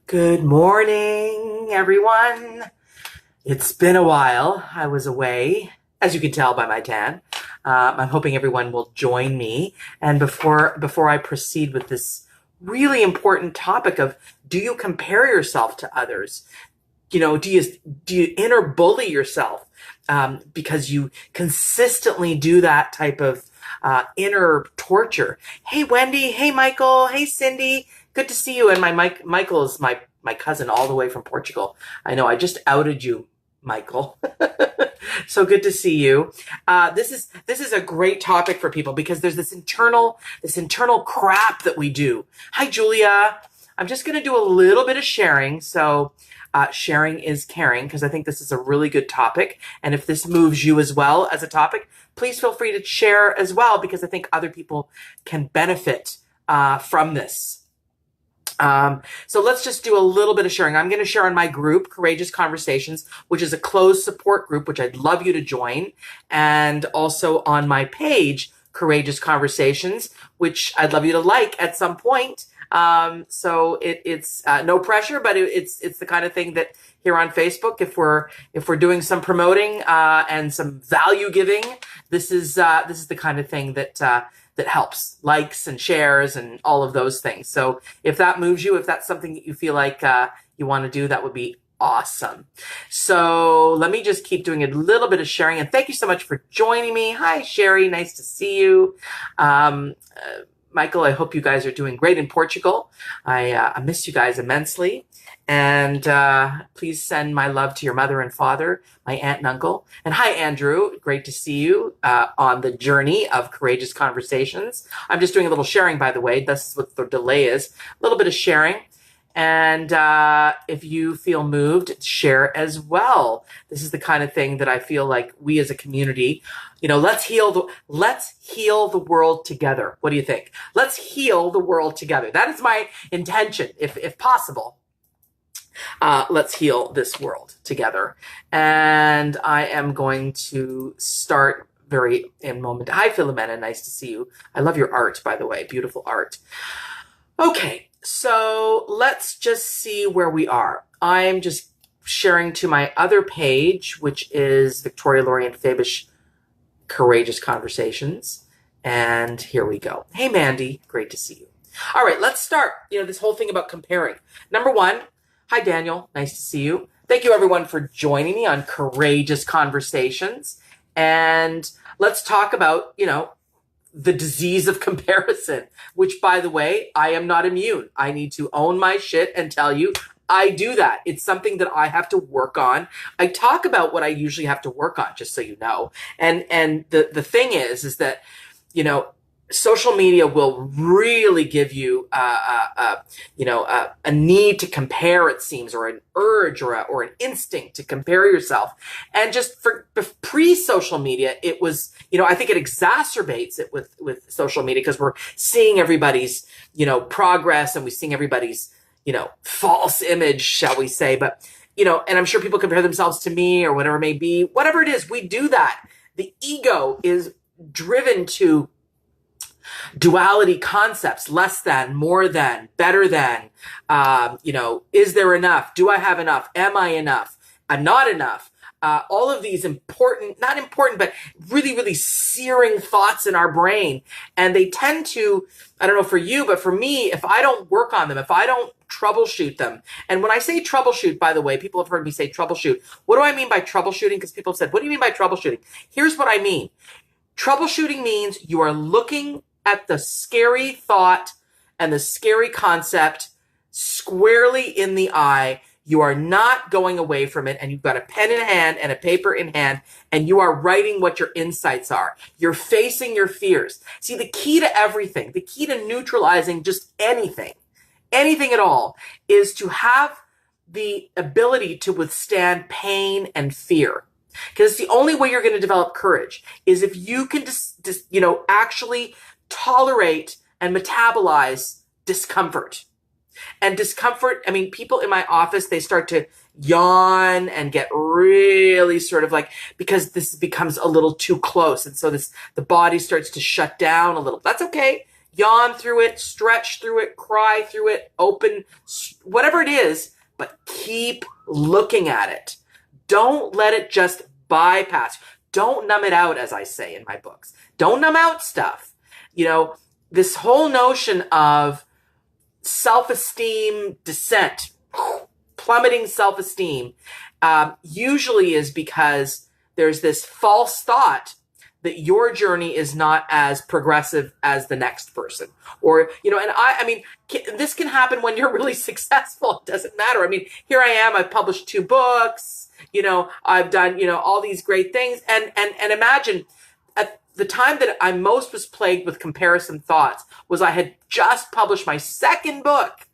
Good morning, everyone. It's been a while. I was away, as you can tell by my tan. I'm hoping everyone will join me. And before I proceed with this really important topic of, do you compare yourself to others? Do you inner bully yourself because you consistently do that type of inner torture? Hey, Wendy. Hey, Michael. Hey, Cindy. Good to see you. And Michael is my cousin all the way from Portugal. I know I just outed you, Michael. So good to see you. This is a great topic for people because there's this internal crap that we do. Hi, Julia. I'm just going to do a little bit of sharing. So sharing is caring, because I think this is a really good topic. And if this moves you as well as a topic, please feel free to share as well, because I think other people can benefit from this. So let's just do a little bit of sharing. I'm going to share on my group, Courageous Conversations, which is a closed support group, which I'd love you to join. And also on my page, Courageous Conversations, which I'd love you to like at some point. So it's no pressure, but it's the kind of thing that here on Facebook, if we're doing some promoting and some value giving, this is the kind of thing that helps, likes and shares and all of those things. So if that moves you, if that's something that you feel like you want to do, that would be awesome. So let me just keep doing a little bit of sharing. And thank you so much for joining me. Hi, Sherry. Nice to see you. Michael, I hope you guys are doing great in Portugal. I miss you guys immensely. And please send my love to your mother and father, my aunt and uncle. And hi, Andrew. Great to see you on the journey of Courageous Conversations. I'm just doing a little sharing, by the way. This is what the delay is. A little bit of sharing. And if you feel moved, share as well. This is the kind of thing that I feel like we as a community, let's heal the world together. What do you think? Let's heal the world together. That is my intention, if possible. Let's heal this world together. And I am going to start in a moment. Hi, Philomena. Nice to see you. I love your art, by the way. Beautiful art. Okay. So let's just see where we are. I'm just sharing to my other page, which is Victoria Lorien Fabish Courageous Conversations. And here we go. Hey, Mandy. Great to see you. All right, let's start. This whole thing about comparing. Number one, hi, Daniel. Nice to see you. Thank you, everyone, for joining me on Courageous Conversations. And let's talk about, the disease of comparison, which, by the way, I am not immune. I need to own my shit and tell you I do that. It's something that I have to work on. I talk about what I usually have to work on, just so you know. And the thing is that, social media will really give you a need to compare, it seems, or an urge or an instinct to compare yourself. And just for pre-social media, it was, I think it exacerbates it with social media, because we're seeing everybody's, progress, and we're seeing everybody's, false image, shall we say. But, and I'm sure people compare themselves to me or whatever it may be. Whatever it is, we do that. The ego is driven to duality concepts: less than, more than, better than, is there enough? Do I have enough? Am I enough? I'm not enough. All of these not important, but really, really searing thoughts in our brain. And they tend to, I don't know for you, but for me, if I don't work on them, if I don't troubleshoot them. And when I say troubleshoot, by the way, people have heard me say troubleshoot. What do I mean by troubleshooting? Because people have said, what do you mean by troubleshooting? Here's what I mean. Troubleshooting means you are looking at the scary thought and the scary concept squarely in the eye. You are not going away from it, and you've got a pen in hand and a paper in hand, and you are writing what your insights are. You're facing your fears. See, the key to everything, the key to neutralizing just anything at all, is to have the ability to withstand pain and fear. Because it's the only way you're going to develop courage, is if you can actually tolerate and metabolize discomfort. And discomfort, I mean, people in my office, they start to yawn and get really sort of like, because this becomes a little too close. And so the body starts to shut down a little. That's okay. yawn through it, stretch through it, cry through it, open, whatever it is, but keep looking at it. Don't let it just bypass. Don't numb it out, as I say in my books. Don't numb out stuff. This whole notion of self-esteem descent, plummeting self-esteem, usually is because there's this false thought that your journey is not as progressive as the next person. Or, this can happen when you're really successful. It doesn't matter. I mean, here I am, I've published 2 books, I've done, all these great things. And imagine at the time that I most was plagued with comparison thoughts was I had just published my 2nd book,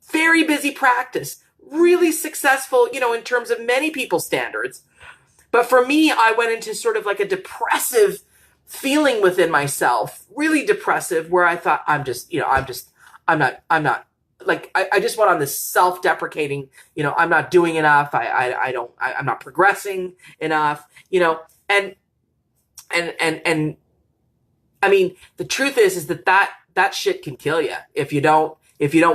very busy practice, really successful, in terms of many people's standards. But for me, I went into sort of like a depressive feeling within myself, really depressive, where I thought, I'm not, like, I just went on this self-deprecating, I'm not doing enough. I'm not progressing enough, and I mean, the truth is that shit can kill you if you don't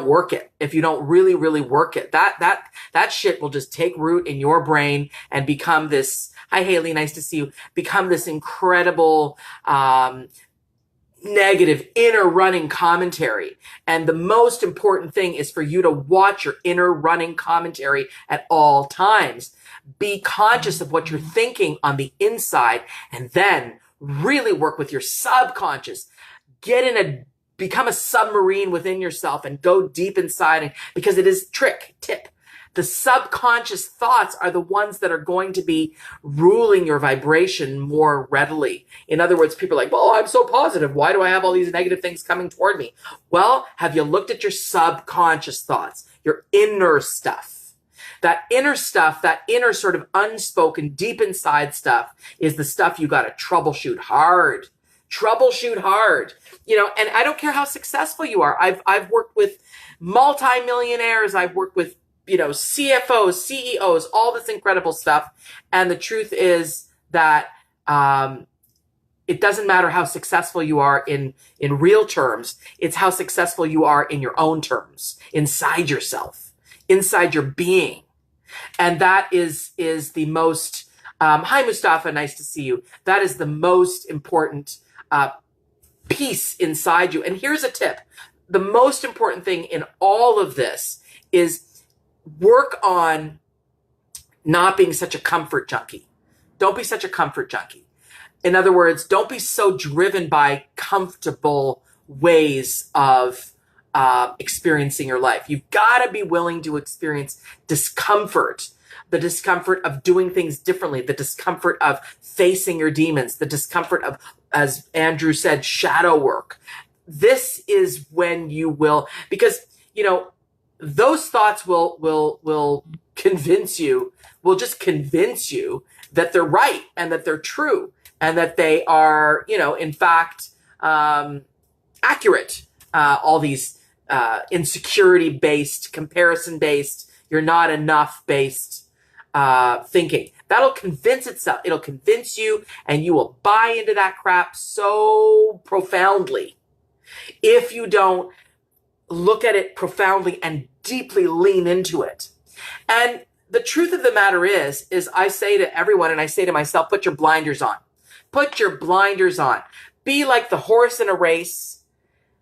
work it, if you don't really, really work it. That shit will just take root in your brain and become this, hi Haley, nice to see you, become this incredible, negative inner running commentary. And the most important thing is for you to watch your inner running commentary at all times. Be conscious of what you're thinking on the inside, and then really work with your subconscious. Become a submarine within yourself and go deep inside, because it is tip. The subconscious thoughts are the ones that are going to be ruling your vibration more readily. In other words, people are like, well, I'm so positive. Why do I have all these negative things coming toward me? Well, have you looked at your subconscious thoughts, your inner stuff? That inner stuff, that inner sort of unspoken, deep inside stuff is the stuff you got to troubleshoot hard. Troubleshoot hard. And I don't care how successful you are. I've worked with multimillionaires. I've worked with, CFOs, CEOs, all this incredible stuff. And the truth is that it doesn't matter how successful you are in real terms. It's how successful you are in your own terms, inside yourself, inside your being. And that is the most, hi Mustafa, nice to see you. That is the most important piece inside you. And here's a tip. The most important thing in all of this is work on not being such a comfort junkie. Don't be such a comfort junkie. In other words, don't be so driven by comfortable ways of experiencing your life. You've got to be willing to experience discomfort. The discomfort of doing things differently, the discomfort of facing your demons, the discomfort of, as Andrew said, shadow work. This is when you will, because, those thoughts will convince you, will just convince you that they're right and that they're true and that they are, in fact, accurate. All these insecurity-based, comparison-based, you're not enough-based thinking. That'll convince itself. It'll convince you, and you will buy into that crap so profoundly. If you don't look at it profoundly and deeply lean into it. And the truth of the matter is I say to everyone, and I say to myself, put your blinders on. Put your blinders on. Be like the horse in a race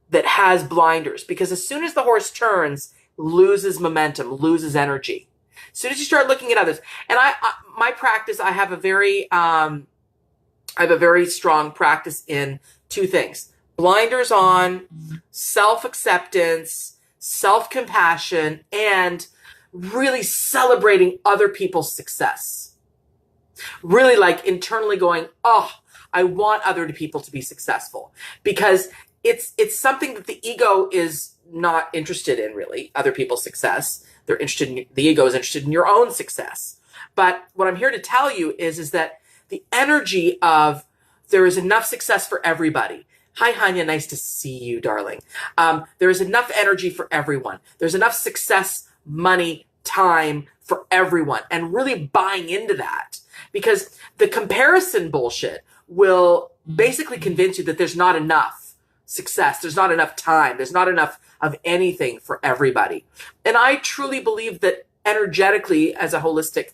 that has blinders, because as soon as the horse turns, loses momentum, loses energy. As soon as you start looking at others, and my practice, I have a very strong practice in 2 things: blinders on, self-acceptance, self-compassion, and really celebrating other people's success. Really like internally going, oh, I want other people to be successful, because it's something that the ego is not interested in, really, other people's success. The ego is interested in your own success. But what I'm here to tell you is that the energy of there is enough success for everybody. Hi, Hanya. Nice to see you, darling. There is enough energy for everyone. There's enough success, money, time for everyone, and really buying into that, because the comparison bullshit will basically convince you that there's not enough success. There's not enough time. There's not enough of anything for everybody. And I truly believe that energetically, as a holistic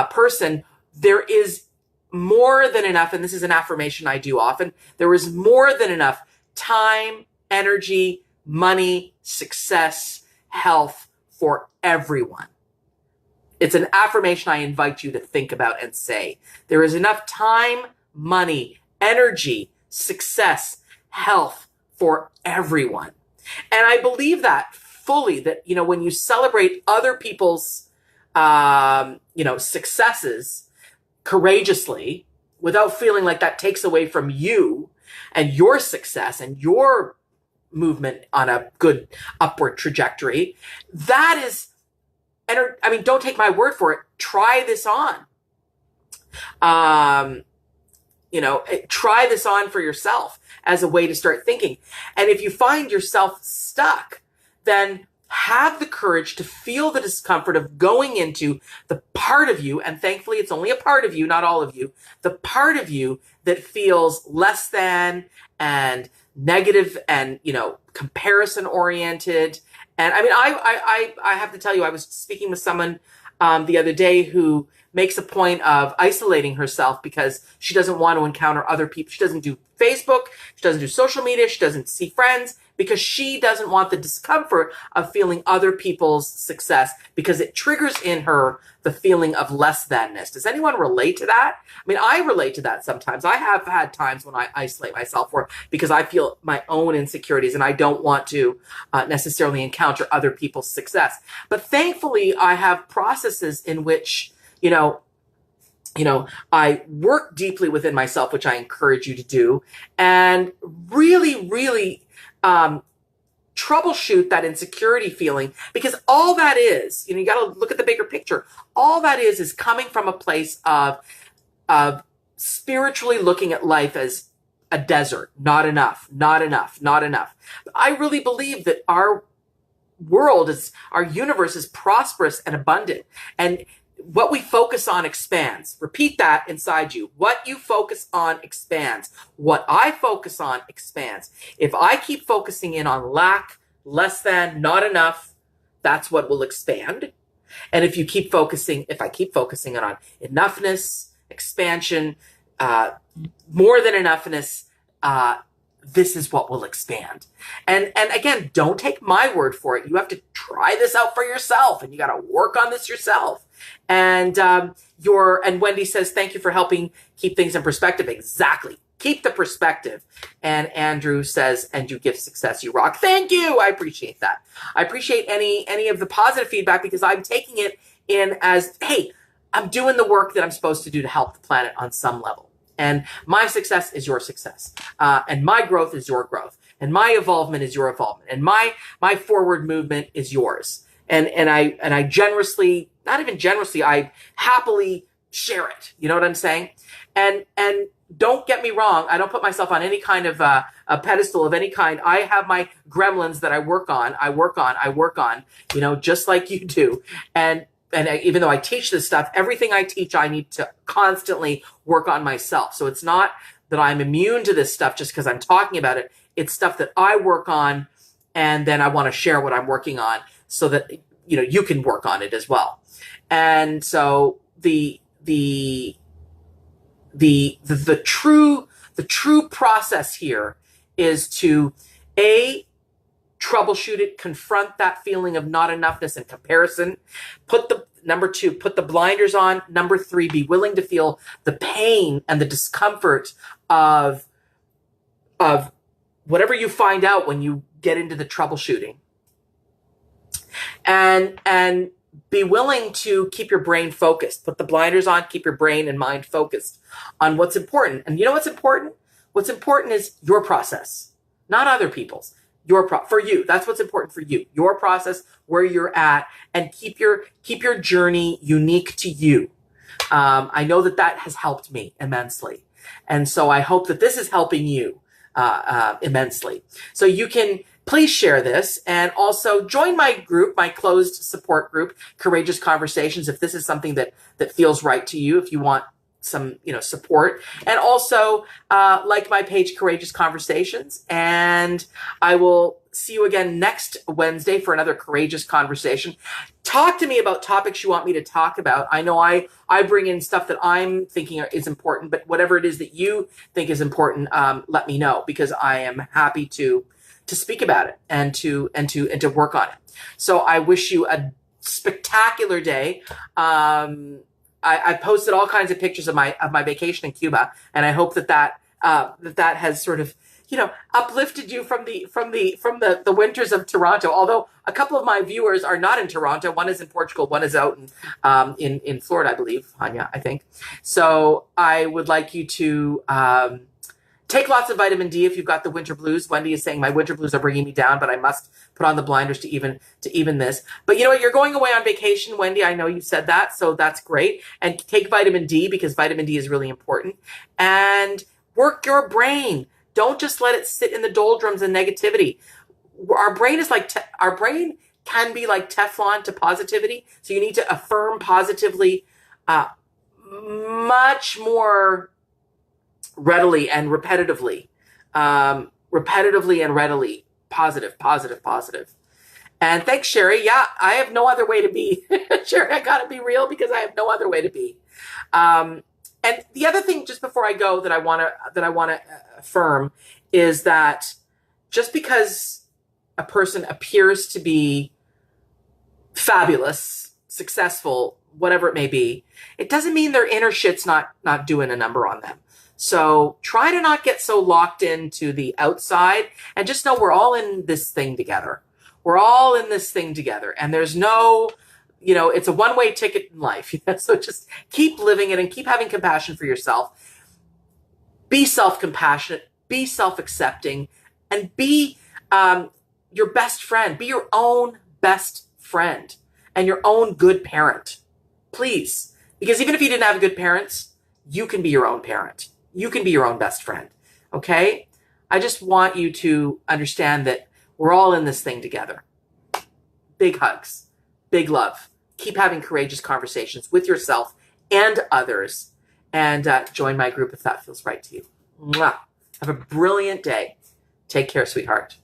person, there is more than enough, and this is an affirmation I do often, there is more than enough time, energy, money, success, health for everyone. It's an affirmation I invite you to think about and say. There is enough time, money, energy, success, health for everyone. And I believe that fully, that, when you celebrate other people's, successes courageously, without feeling like that takes away from you and your success and your movement on a good upward trajectory, that is, don't take my word for it. Try this on. Try this on for yourself as a way to start thinking. And if you find yourself stuck, then have the courage to feel the discomfort of going into the part of you, and thankfully it's only a part of you, not all of you, the part of you that feels less than and negative and, comparison oriented. And I have to tell you, I was speaking with someone the other day who makes a point of isolating herself because she doesn't want to encounter other people. She doesn't do Facebook. She doesn't do social media. She doesn't see friends because she doesn't want the discomfort of feeling other people's success because it triggers in her the feeling of less thanness. Does anyone relate to that? I relate to that sometimes. I have had times when I isolate myself because I feel my own insecurities and I don't want to necessarily encounter other people's success. But thankfully, I have processes in which I work deeply within myself, which I encourage you to do, and really, really troubleshoot that insecurity feeling, because all that is, you got to look at the bigger picture. All that is coming from a place of spiritually looking at life as a desert. Not enough, not enough, not enough. I really believe that our universe is prosperous and abundant, and what we focus on expands. Repeat that inside you. What you focus on expands. What I focus on expands. If I keep focusing in on lack, less than, not enough, that's what will expand. And if I keep focusing on enoughness, expansion, more than enoughness, this is what will expand. And again, don't take my word for it. You have to try this out for yourself, and you got to work on this yourself. And Wendy says, thank you for helping keep things in perspective. Exactly. Keep the perspective. And Andrew says, and you give success, you rock. Thank you. I appreciate that. I appreciate any of the positive feedback, because I'm taking it in as, hey, I'm doing the work that I'm supposed to do to help the planet on some level. And my success is your success. And my growth is your growth. And my evolvement is your evolvement. And my forward movement is yours. And I generously, not even generously, I happily share it. You know what I'm saying? And don't get me wrong. I don't put myself on any kind of a pedestal of any kind. I have my gremlins that I work on, just like you do. And even though I teach this stuff, everything I teach, I need to constantly work on myself. So it's not that I'm immune to this stuff just because I'm talking about it. It's stuff that I work on, and then I want to share what I'm working on so that, you can work on it as well. And so the true process here is to troubleshoot it, confront that feeling of not enoughness and comparison. Number 2, put the blinders on. Number 3, be willing to feel the pain and the discomfort of whatever you find out when you get into the troubleshooting. And be willing to keep your brain focused. Put the blinders on, keep your brain and mind focused on what's important. And you know what's important? What's important is your process, not other people's. For you, that's what's important for you. Your process, where you're at, and keep your journey unique to you. I know that has helped me immensely, and so I hope that this is helping you immensely. So you can please share this, and also join my group, my closed support group, Courageous Conversations, if this is something that feels right to you. If you want support. And also like my page, Courageous Conversations. And I will see you again next Wednesday for another courageous conversation. Talk to me about topics you want me to talk about. I know I bring in stuff that I'm thinking is important, but whatever it is that you think is important, let me know, because I am happy to speak about it and to work on it. So I wish you a spectacular day. I posted all kinds of pictures of my vacation in Cuba, and I hope that has sort of uplifted you from the winters of Toronto. Although a couple of my viewers are not in Toronto. One is in Portugal. One is out in Florida, I believe. Hanya, I think. So I would like you to take lots of vitamin D if you've got the winter blues. Wendy is saying my winter blues are bringing me down, but I must put on the blinders to even this. But you know what? You're going away on vacation, Wendy. I know you said that, so that's great. And take vitamin D, because vitamin D is really important. And work your brain. Don't just let it sit in the doldrums and negativity. Our brain can be like Teflon to positivity. So you need to affirm positively much more readily and repetitively, and readily. Positive. And thanks, Sherry. Yeah, I have no other way to be. Sherry, I gotta be real, because I have no other way to be. And the other thing, just before I go, that I wanna affirm is that just because a person appears to be fabulous, successful, whatever it may be, it doesn't mean their inner shit's not doing a number on them. So try to not get so locked into the outside, and just know we're all in this thing together. We're all in this thing together, and there's no, it's a one-way ticket in life. So just keep living it and keep having compassion for yourself. Be self-compassionate, be self-accepting, and be your best friend. Be your own best friend and your own good parent, please. Because even if you didn't have good parents, you can be your own parent. You can be your own best friend, okay? I just want you to understand that we're all in this thing together. Big hugs, big love. Keep having courageous conversations with yourself and others, and join my group if that feels right to you. Mwah. Have a brilliant day. Take care, sweetheart.